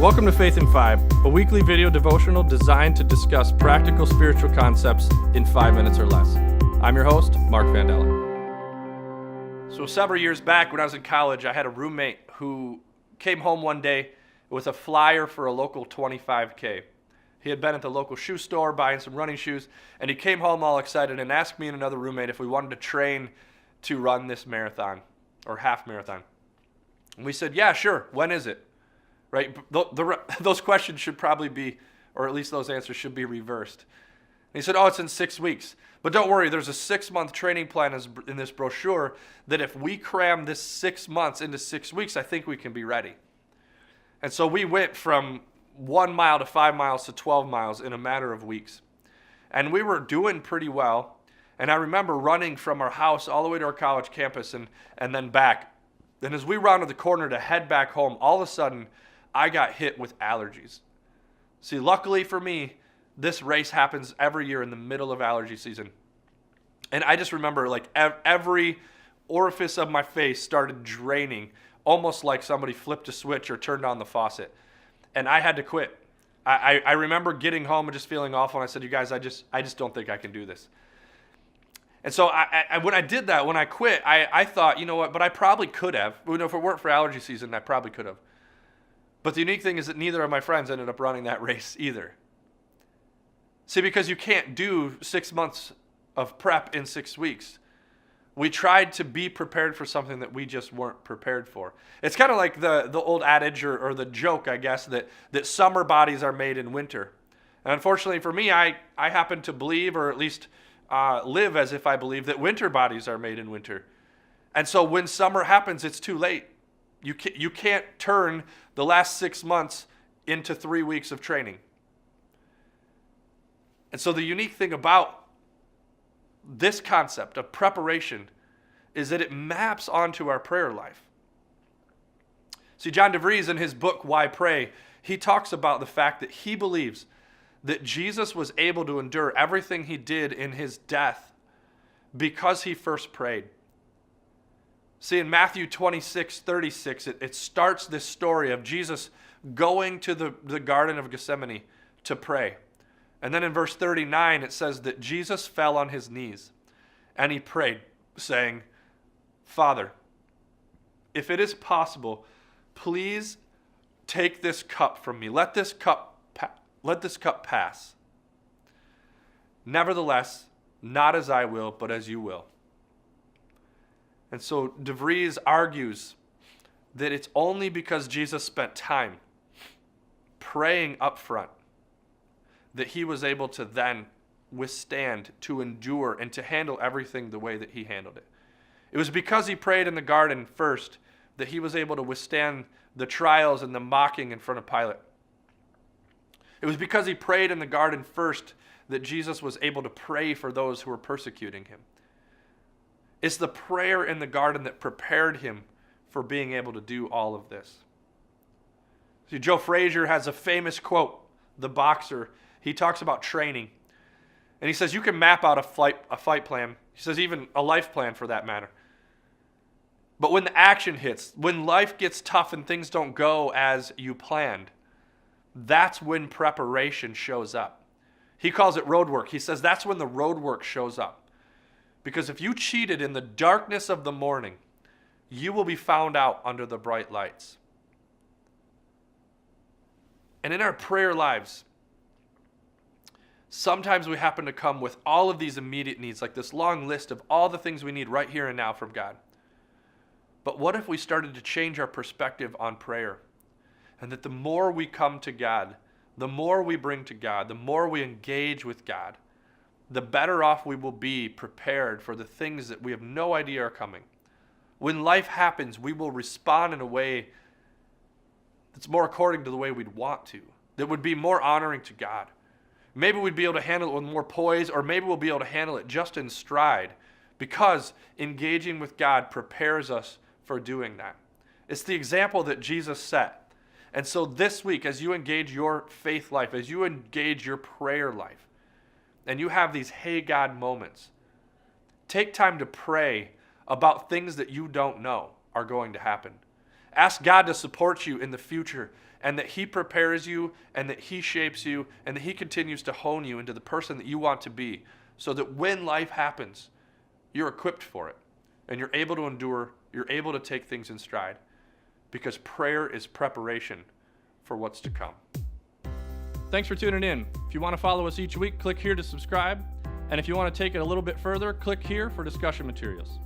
Welcome to Faith in 5, a weekly video devotional designed to discuss practical spiritual concepts in 5 minutes or less. I'm your host, Mark Vandella. So several years back when I was in college, I had a roommate who came home one day with a flyer for a local 25K. He had been at the local shoe store buying some running shoes, and he came home all excited and asked me and another roommate if we wanted to train to run this marathon or half marathon. And we said, yeah, sure. When is it? Right? Those questions should probably be, or at least those answers should be reversed. And he said, oh, it's in 6 weeks. But don't worry, there's a 6-month training plan in this brochure that if we cram this 6 months into 6 weeks, I think we can be ready. And so we went from 1 mile to 5 miles to 12 miles in a matter of weeks. And we were doing pretty well. And I remember running from our house all the way to our college campus and then back. And as we rounded the corner to head back home, all of a sudden, I got hit with allergies. See, luckily for me, this race happens every year in the middle of allergy season. And I just remember like every orifice of my face started draining, almost like somebody flipped a switch or turned on the faucet. And I had to quit. I remember getting home and just feeling awful. And I said, you guys, I just don't think I can do this. And so when I did that, when I quit, I thought, you know what, but I probably could have. You know, if it weren't for allergy season, I probably could have. But the unique thing is that neither of my friends ended up running that race either. See, because you can't do 6 months of prep in 6 weeks. We tried to be prepared for something that we just weren't prepared for. It's kind of like the old adage or the joke, I guess, that summer bodies are made in winter. And unfortunately for me, I happen to believe, or at least live as if I believe, that winter bodies are made in winter. And so when summer happens, it's too late. You can't turn the last 6 months into 3 weeks of training. And so the unique thing about this concept of preparation is that it maps onto our prayer life. See, John DeVries in his book, Why Pray, he talks about the fact that he believes that Jesus was able to endure everything he did in his death because he first prayed. See, in Matthew 26:36, it starts this story of Jesus going to the Garden of Gethsemane to pray. And then in verse 39, it says that Jesus fell on his knees and he prayed, saying, Father, if it is possible, please take this cup from me. Let this cup pass. Nevertheless, not as I will, but as you will. And so DeVries argues that it's only because Jesus spent time praying up front that he was able to then withstand, to endure, and to handle everything the way that he handled it. It was because he prayed in the garden first that he was able to withstand the trials and the mocking in front of Pilate. It was because he prayed in the garden first that Jesus was able to pray for those who were persecuting him. It's the prayer in the garden that prepared him for being able to do all of this. See, Joe Frazier has a famous quote, the boxer. He talks about training. And he says, you can map out a fight plan. He says, even a life plan for that matter. But when the action hits, when life gets tough and things don't go as you planned, that's when preparation shows up. He calls it road work. He says that's when the road work shows up. Because if you cheated in the darkness of the morning, you will be found out under the bright lights. And in our prayer lives, sometimes we happen to come with all of these immediate needs, like this long list of all the things we need right here and now from God. But what if we started to change our perspective on prayer? And that the more we come to God, the more we bring to God, the more we engage with God, the better off we will be prepared for the things that we have no idea are coming. When life happens, we will respond in a way that's more according to the way we'd want to, that would be more honoring to God. Maybe we'd be able to handle it with more poise, or maybe we'll be able to handle it just in stride, because engaging with God prepares us for doing that. It's the example that Jesus set. And so this week, as you engage your faith life, as you engage your prayer life, and you have these hey God moments, take time to pray about things that you don't know are going to happen. Ask God to support you in the future, and that He prepares you, and that He shapes you, and that He continues to hone you into the person that you want to be, so that when life happens, you're equipped for it, and you're able to endure, you're able to take things in stride, because prayer is preparation for what's to come. Thanks for tuning in. If you want to follow us each week, click here to subscribe, and if you want to take it a little bit further, click here for discussion materials.